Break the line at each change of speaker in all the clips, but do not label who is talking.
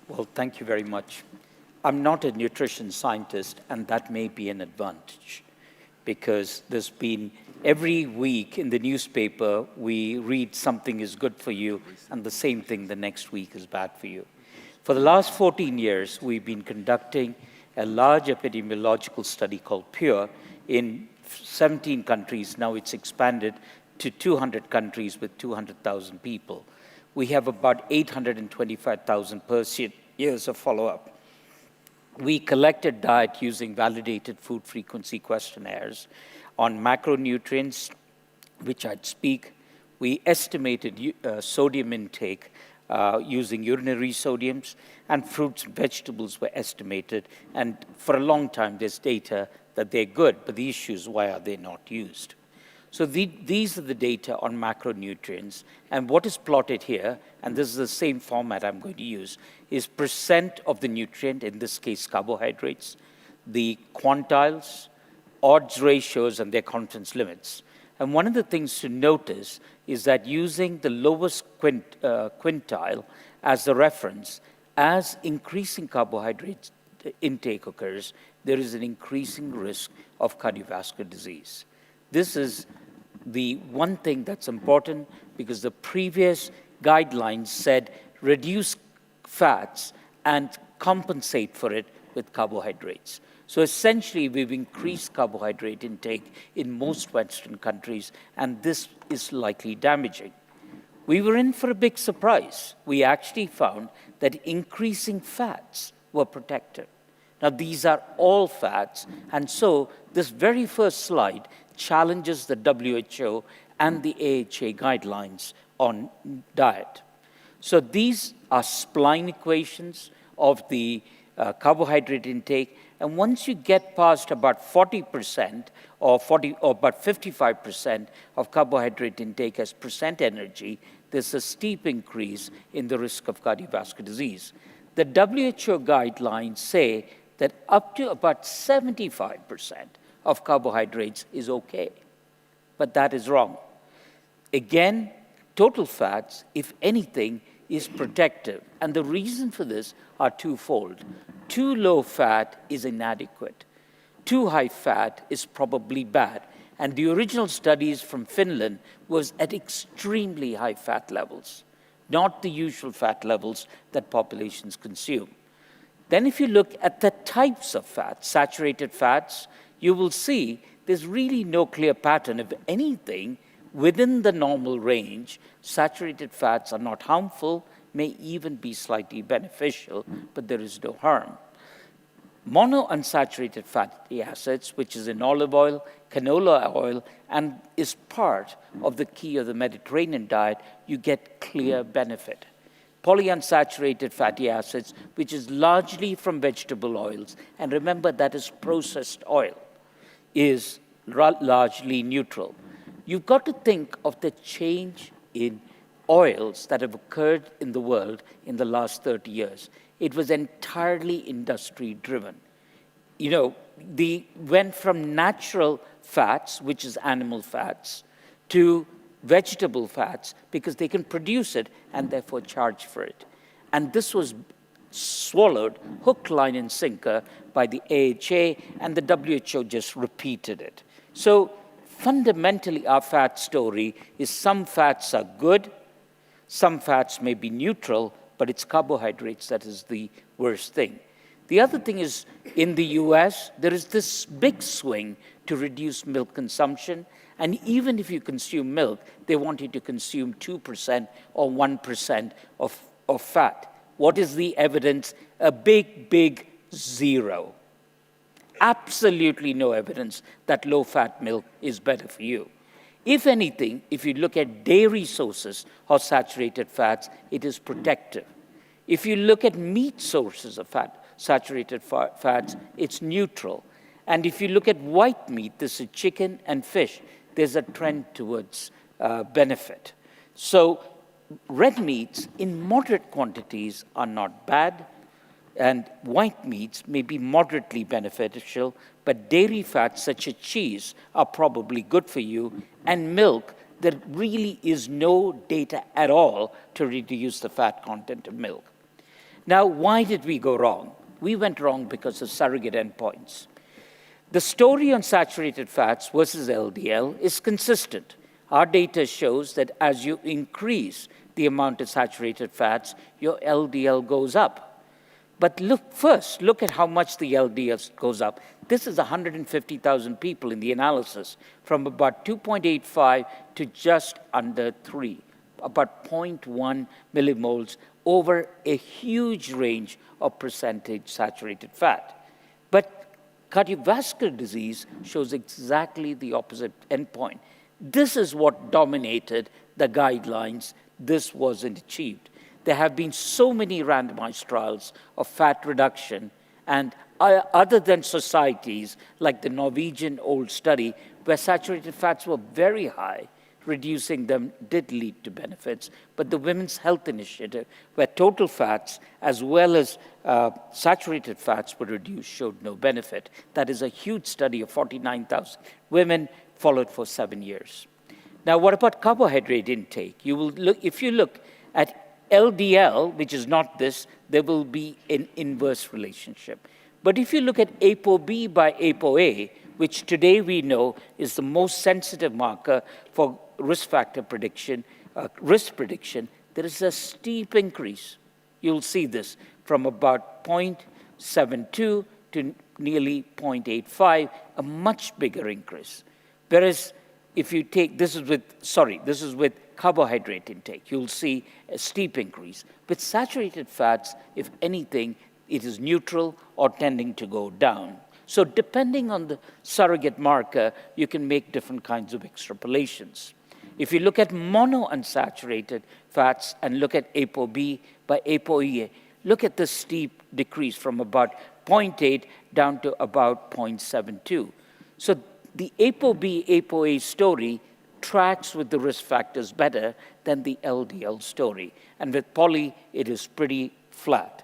Well, thank you very much. I'm not a nutrition scientist, and that may be an advantage because there's been every week in the newspaper, we read something is good for you, and the same thing the next week is bad for you. For the last 14 years, we've been conducting a large epidemiological study called PURE in 17 countries. Now it's expanded to 200 countries with 200,000 people. We have about 825,000 years of follow-up. We collected diet using validated food frequency questionnaires on macronutrients, which I'd speak. We estimated sodium intake using urinary sodiums, and fruits and vegetables were estimated. And for a long time, there's data that they're good, but the issue is why are they not used? So these are the data on macronutrients. And what is plotted here, and this is the same format I'm going to use, is percent of the nutrient, in this case carbohydrates, the quantiles, odds ratios, and their confidence limits. And one of the things to notice is that using the lowest quintile as the reference, as increasing carbohydrate intake occurs, there is an increasing risk of cardiovascular disease. This is the one thing that's important because the previous guidelines said reduce fats and compensate for it with carbohydrates. So essentially, we've increased carbohydrate intake in most Western countries, and this is likely damaging. We were in for a big surprise. We actually found that increasing fats were protective. Now, these are all fats, and so this very first slide challenges the WHO and the AHA guidelines on diet. So these are spline equations of the carbohydrate intake, and once you get past about 40% or about 55% of carbohydrate intake as percent energy, there's a steep increase in the risk of cardiovascular disease. The WHO guidelines say that up to about 75% of carbohydrates is okay, but that is wrong. Again, total fats, if anything, is protective, and the reason for this are twofold. Too low fat is inadequate. Too high fat is probably bad, and the original studies from Finland was at extremely high fat levels, not the usual fat levels that populations consume. Then if you look at the types of fats, saturated fats, you will see there's really no clear pattern. If anything, within the normal range, saturated fats are not harmful, may even be slightly beneficial, but there is no harm. Monounsaturated fatty acids, which is in olive oil, canola oil, and is part of the key of the Mediterranean diet, you get clear benefit. Polyunsaturated fatty acids, which is largely from vegetable oils, and remember that is processed oil, is largely neutral. You've got to think of the change in oils that have occurred in the world in the last 30 years. It was entirely industry-driven. You know, they went from natural fats, which is animal fats, to vegetable fats because they can produce it and therefore charge for it. And this was swallowed hook, line, and sinker by the AHA, and the WHO just repeated it. So fundamentally, our fat story is some fats are good, some fats may be neutral, but it's carbohydrates that is the worst thing. The other thing is, in the US, there is this big swing to reduce milk consumption, and even if you consume milk, they want you to consume 2% or 1% of fat. What is the evidence? A big, big zero. Absolutely no evidence that low-fat milk is better for you. If anything, if you look at dairy sources of saturated fats, it is protective. If you look at meat sources of saturated fats, it's neutral. And if you look at white meat, this is chicken and fish, there's a trend towards benefit. So red meats in moderate quantities are not bad, and white meats may be moderately beneficial, but dairy fats such as cheese are probably good for you, and milk, there really is no data at all to reduce the fat content of milk. Now, why did we go wrong? We went wrong because of surrogate endpoints. The story on saturated fats versus LDL is consistent. Our data shows that as you increase the amount of saturated fats, your LDL goes up. But look at how much the LDL goes up. This is 150,000 people in the analysis, from about 2.85 to just under 3, about 0.1 millimoles over a huge range of percentage saturated fat. But cardiovascular disease shows exactly the opposite endpoint. This is what dominated the guidelines. This wasn't achieved. There have been so many randomized trials of fat reduction, and other than societies like the Norwegian old study, where saturated fats were very high, reducing them did lead to benefits. But the Women's Health Initiative, where total fats as well as saturated fats were reduced, showed no benefit. That is a huge study of 49,000 women followed for 7 years. Now, what about carbohydrate intake? If you look at LDL, which is not this, there will be an inverse relationship. But if you look at ApoB by ApoA, which today we know is the most sensitive marker for risk factor prediction, risk prediction, there is a steep increase. You'll see this from about 0.72 to nearly 0.85, a much bigger increase. Whereas if you take, this is with carbohydrate intake, you'll see a steep increase. With saturated fats, if anything, it is neutral or tending to go down. So depending on the surrogate marker, you can make different kinds of extrapolations. If you look at monounsaturated fats and look at ApoB by ApoE, look at the steep decrease from about 0.8 down to about 0.72. So the ApoB, ApoA story tracks with the risk factors better than the LDL story. And with poly, it is pretty flat.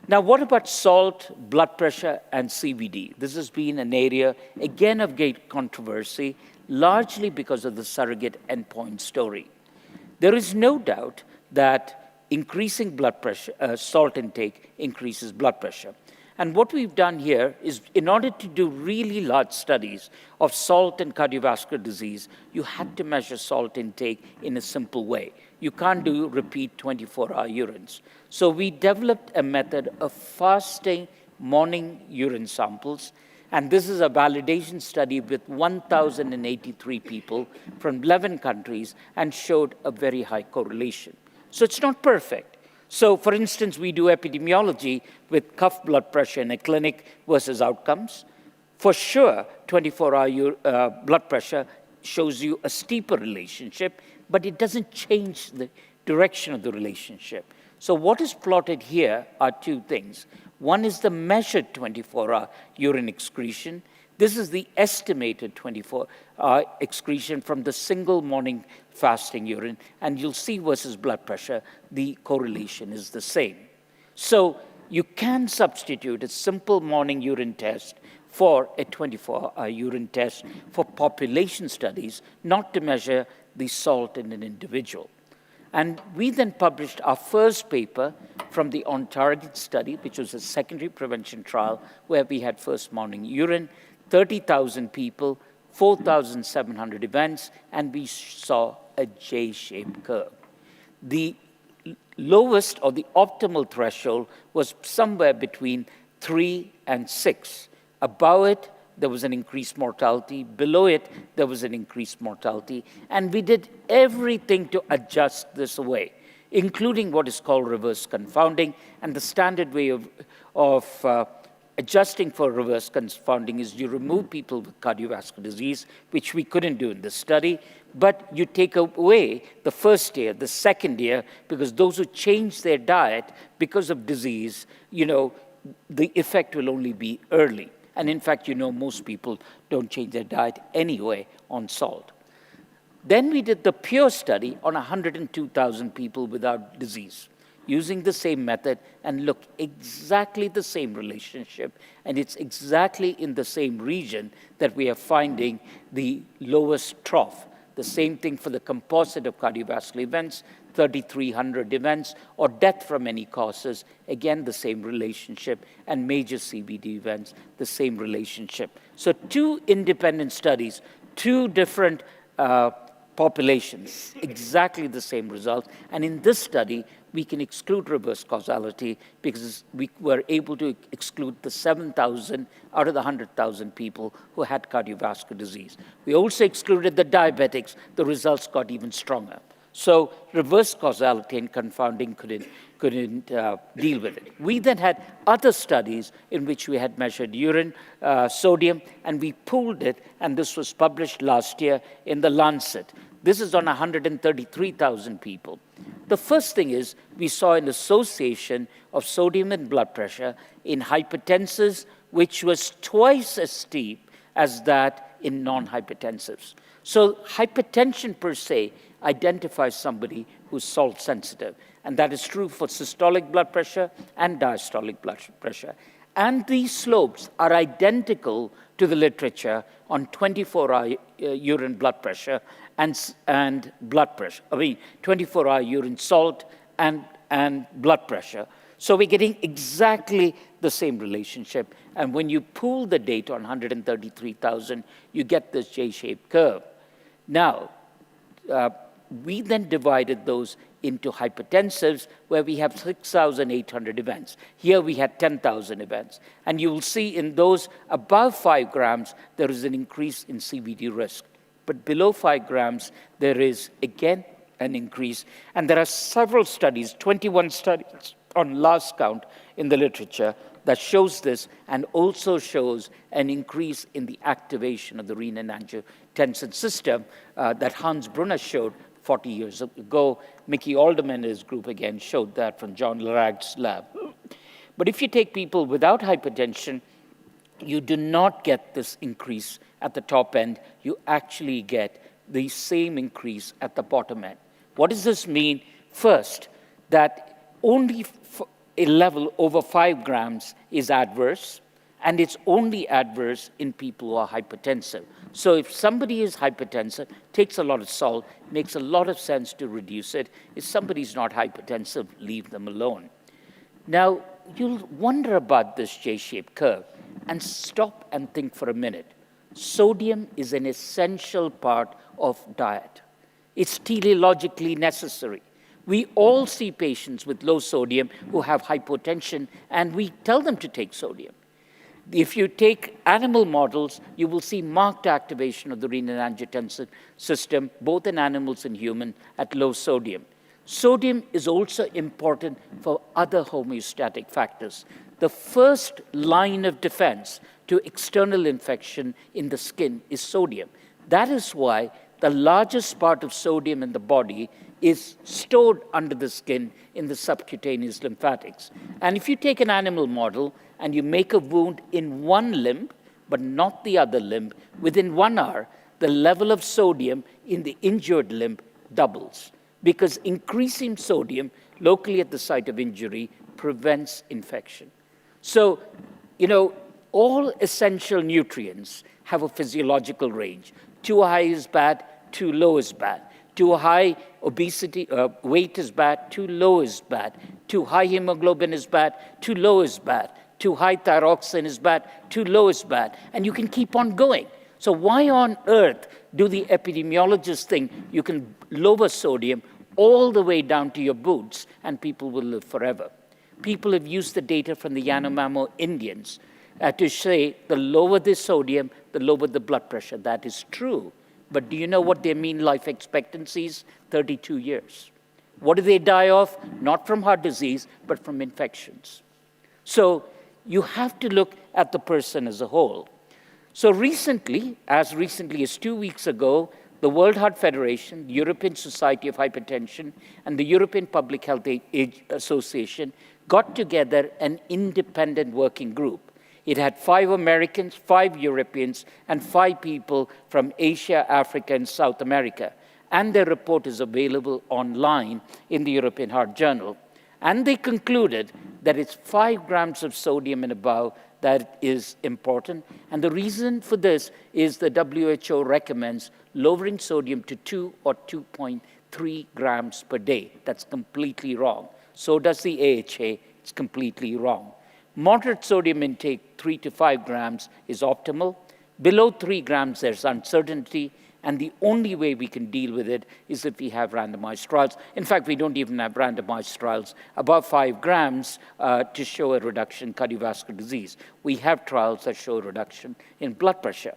Now, what about salt, blood pressure, and CVD? This has been an area, again, of great controversy, largely because of the surrogate endpoint story. There is no doubt that increasing blood pressure, salt intake increases blood pressure. And what we've done here is, in order to do really large studies of salt and cardiovascular disease, you had to measure salt intake in a simple way. You can't do repeat 24-hour urines. So we developed a method of fasting morning urine samples. And this is a validation study with 1,083 people from 11 countries and showed a very high correlation. So it's not perfect. So, for instance, we do epidemiology with cuff blood pressure in a clinic versus outcomes. For sure, 24-hour blood pressure shows you a steeper relationship, but it doesn't change the direction of the relationship. So what is plotted here are two things. One is the measured 24-hour urine excretion. This is the estimated 24-hour excretion from the single morning fasting urine. And you'll see versus blood pressure, the correlation is the same. So you can substitute a simple morning urine test for a 24-hour urine test for population studies, not to measure the salt in an individual. And we then published our first paper from the on-target study, which was a secondary prevention trial where we had first morning urine, 30,000 people, 4,700 events, and we saw a J-shaped curve. The lowest or the optimal threshold was somewhere between 3 and 6. Above it, there was an increased mortality. Below it, there was an increased mortality. And we did everything to adjust this away, including what is called reverse confounding. And the standard way of adjusting for reverse confounding is you remove people with cardiovascular disease, which we couldn't do in this study, but you take away the first year, the second year, because those who change their diet because of disease, the effect will only be early. And in fact, most people don't change their diet anyway on salt. Then we did the pure study on 102,000 people without disease, using the same method, and look exactly the same relationship. And it's exactly in the same region that we are finding the lowest trough. The same thing for the composite of cardiovascular events, 3,300 events, or death from any causes, again, the same relationship, and major CVD events, the same relationship. So 2 independent studies, 2 different populations, exactly the same results. And in this study, we can exclude reverse causality because we were able to exclude the 7,000 out of the 100,000 people who had cardiovascular disease. We also excluded the diabetics. The results got even stronger. So reverse causality and confounding couldn't deal with it. We then had other studies in which we had measured urine sodium, and we pooled it, and this was published last year in The Lancet. This is on 133,000 people. The first thing is we saw an association of sodium and blood pressure in hypertensives, which was twice as steep as that in non-hypertensives. So hypertension per se identifies somebody who's salt sensitive. And that is true for systolic blood pressure and diastolic blood pressure. And these slopes are identical to the literature on 24-hour urine blood pressure and blood pressure. 24-hour urine salt and blood pressure. So we're getting exactly the same relationship. And when you pool the data on 133,000, you get this J-shaped curve. Now, we then divided those into hypertensives, where we have 6,800 events. Here we had 10,000 events. And you will see in those above 5 grams, there is an increase in CVD risk. But below 5 grams, there is, again, an increase. And there are several studies, 21 studies on last count in the literature, that shows this and also shows an increase in the activation of the renin-angiotensin system that Hans Brunner showed 40 years ago. Mickey Alderman and his group again showed that from John Larag's lab. But if you take people without hypertension, you do not get this increase at the top end. You actually get the same increase at the bottom end. What does this mean? First, that only a level over 5 grams is adverse, and it's only adverse in people who are hypertensive. So if somebody is hypertensive, takes a lot of salt, makes a lot of sense to reduce it. If somebody's not hypertensive, leave them alone. Now, you'll wonder about this J-shaped curve and stop and think for a minute. Sodium is an essential part of diet. It's teleologically necessary. We all see patients with low sodium who have hypotension, and we tell them to take sodium. If you take animal models, you will see marked activation of the renin-angiotensin system, both in animals and humans, at low sodium. Sodium is also important for other homeostatic factors. The first line of defense to external infection in the skin is sodium. That is why the largest part of sodium in the body is stored under the skin in the subcutaneous lymphatics. And if you take an animal model and you make a wound in one limb, but not the other limb, within 1 hour, the level of sodium in the injured limb doubles. Because increasing sodium locally at the site of injury prevents infection. So, all essential nutrients have a physiological range. Too high is bad, too low is bad. Too high obesity, weight is bad, too low is bad. Too high hemoglobin is bad, too low is bad. Too high thyroxine is bad, too low is bad. And you can keep on going. So why on earth do the epidemiologists think you can lower sodium all the way down to your boots and people will live forever? People have used the data from the Yanomamo Indians to say the lower the sodium, the lower the blood pressure. That is true. But do you know what their mean life expectancy is? 32 years. What do they die of? Not from heart disease, but from infections. So you have to look at the person as a whole. So recently, as recently as 2 weeks ago, the World Heart Federation, the European Society of Hypertension, and the European Public Health Association got together an independent working group. It had 5 Americans, 5 Europeans, and 5 people from Asia, Africa, and South America. And their report is available online in the European Heart Journal. And they concluded that it's 5 grams of sodium and above that is important. And the reason for this is the WHO recommends lowering sodium to 2 or 2.3 3 grams per day. That's completely wrong. So does the AHA. It's completely wrong. Moderate sodium intake, 3 to 5 grams, is optimal. Below 3 grams, there's uncertainty. And the only way we can deal with it is if we have randomized trials. In fact, we don't even have randomized trials above 5 grams to show a reduction in cardiovascular disease. We have trials that show a reduction in blood pressure.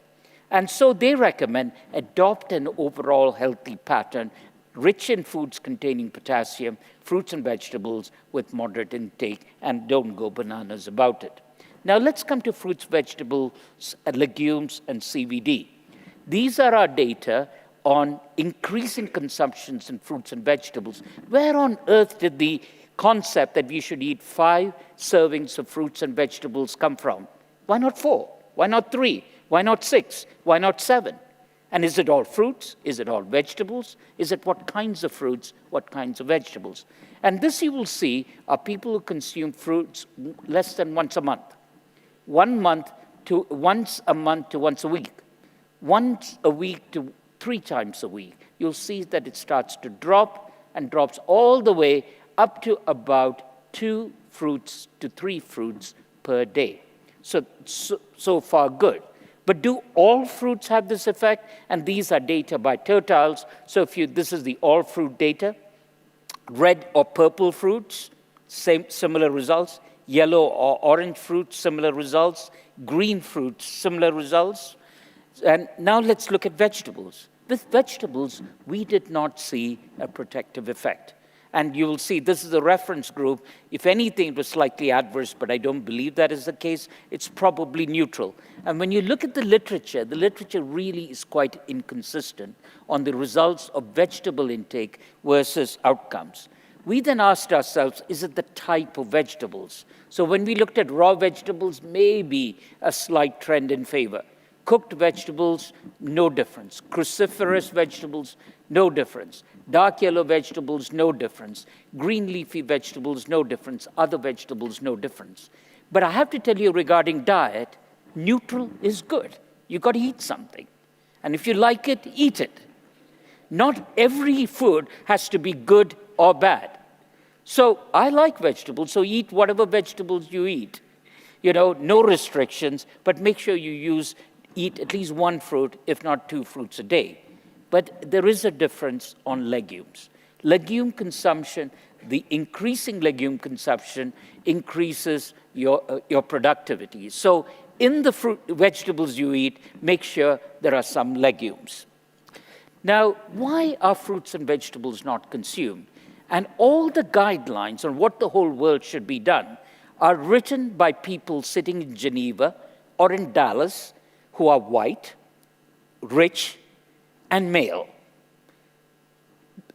And so they recommend adopt an overall healthy pattern, rich in foods containing potassium, fruits and vegetables with moderate intake, and don't go bananas about it. Now let's come to fruits, vegetables, legumes, and CVD. These are our data on increasing consumptions in fruits and vegetables. Where on earth did the concept that we should eat 5 servings of fruits and vegetables come from? Why not 4? Why not 3? Why not 6? Why not 7? And is it all fruits? Is it all vegetables? Is it what kinds of fruits, what kinds of vegetables? And this you will see are people who consume fruits less than once a month. Once a month to once a week. Once a week to 3 times a week. You'll see that it starts to drop and drops all the way up to about 2 fruits to 3 fruits per day. So far good. But do all fruits have this effect? And these are data by tertiles. So this is the all fruit data. Red or purple fruits, similar results. Yellow or orange fruits, similar results. Green fruits, similar results. And now let's look at vegetables. With vegetables, we did not see a protective effect. And you will see this is a reference group. If anything, it was slightly adverse, but I don't believe that is the case. It's probably neutral. And when you look at the literature really is quite inconsistent on the results of vegetable intake versus outcomes. We then asked ourselves, is it the type of vegetables? So when we looked at raw vegetables, maybe a slight trend in favor. Cooked vegetables, no difference. Cruciferous vegetables, no difference. Dark yellow vegetables, no difference. Green leafy vegetables, no difference. Other vegetables, no difference. But I have to tell you regarding diet, neutral is good. You've got to eat something. And if you like it, eat it. Not every food has to be good or bad. So I like vegetables, so eat whatever vegetables you eat. No restrictions, but make sure you eat at least 1 fruit, if not 2 fruits a day. But there is a difference on legumes. Legume consumption, the increasing legume consumption increases your productivity. So in the vegetables you eat, make sure there are some legumes. Now, why are fruits and vegetables not consumed? And all the guidelines on what the whole world should be done are written by people sitting in Geneva or in Dallas who are white, rich, and male.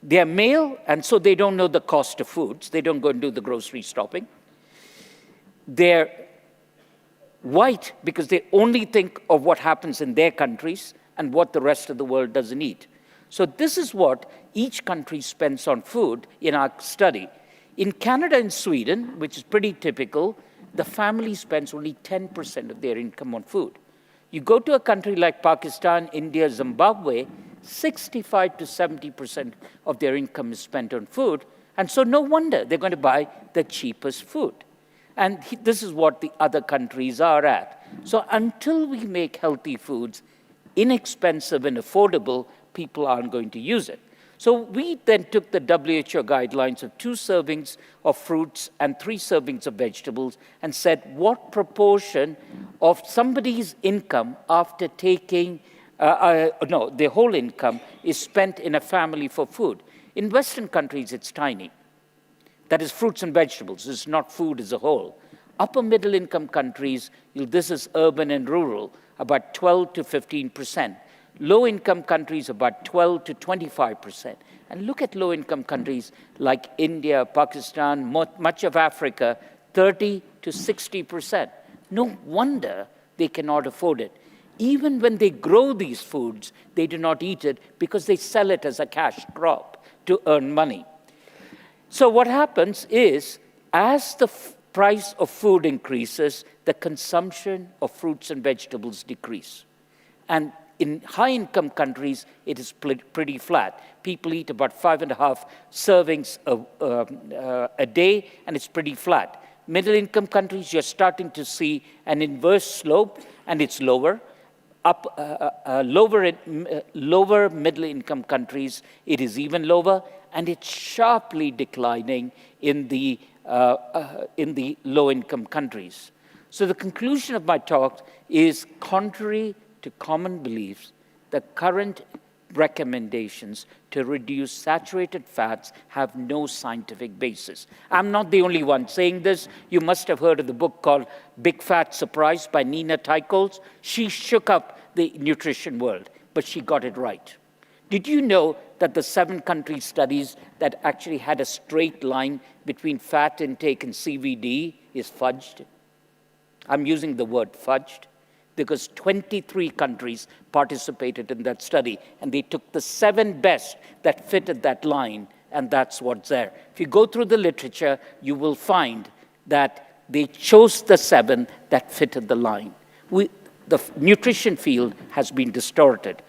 They are male, and so they don't know the cost of foods. They don't go and do the grocery shopping. They're white because they only think of what happens in their countries and what the rest of the world doesn't eat. So this is what each country spends on food in our study. In Canada and Sweden, which is pretty typical, the family spends only 10% of their income on food. You go to a country like Pakistan, India, Zimbabwe, 65 to 70% of their income is spent on food. And so no wonder they're going to buy the cheapest food. And this is what the other countries are at. So until we make healthy foods inexpensive and affordable, people aren't going to use it. So we then took the WHO guidelines of 2 servings of fruits and 3 servings of vegetables and said what proportion of somebody's income after taking, their whole income is spent in a family for food. In Western countries, it's tiny. That is fruits and vegetables. It's not food as a whole. Upper middle income countries, this is urban and rural, about 12 to 15%. Low-income countries, about 12 to 25%. And look at low-income countries like India, Pakistan, much of Africa, 30 to 60%. No wonder they cannot afford it. Even when they grow these foods, they do not eat it because they sell it as a cash crop to earn money. So what happens is, as the price of food increases, the consumption of fruits and vegetables decrease. And in high-income countries, it is pretty flat. People eat about 5.5 servings a day, and it's pretty flat. Middle-income countries, you're starting to see an inverse slope, and it's lower. Lower middle-income countries, it is even lower, and it's sharply declining in the low-income countries. So the conclusion of my talk is, contrary to common beliefs, the current recommendations to reduce saturated fats have no scientific basis. I'm not the only one saying this. You must have heard of the book called Big Fat Surprise by Nina Teicholz. She shook up the nutrition world, but she got it right. Did you know that the 7-country studies that actually had a straight line between fat intake and CVD is fudged? I'm using the word fudged because 23 countries participated in that study, and they took the 7 best that fitted that line, and that's what's there. If you go through the literature, you will find that they chose the 7 that fitted the line. The nutrition field has been distorted.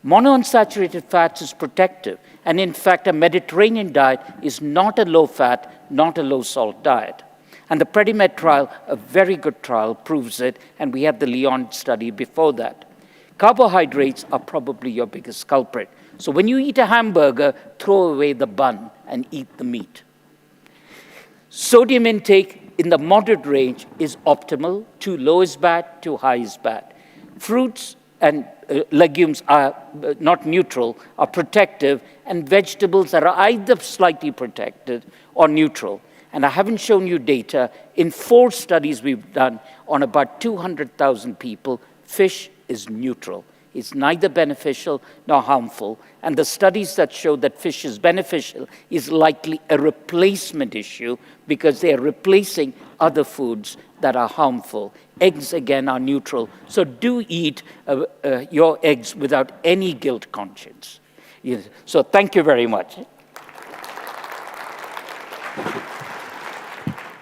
Monounsaturated fats is protective, and in fact, a Mediterranean diet is not a low-fat, not a low-salt diet. And the Predimed trial, a very good trial, proves it, and we have the Lyon study before that. Carbohydrates are probably your biggest culprit. So when you eat a hamburger, throw away the bun and eat the meat. Sodium intake in the moderate range is optimal. Too low is bad, too high is bad. Fruits and legumes are not neutral, are protective, and vegetables are either slightly protected or neutral. And I haven't shown you data. In 4 studies we've done on about 200,000 people, fish is neutral. It's neither beneficial nor harmful. And the studies that show that fish is beneficial is likely a replacement issue because they are replacing other foods that are harmful. Eggs, again, are neutral. So do eat your eggs without any guilt conscience. So thank you very much.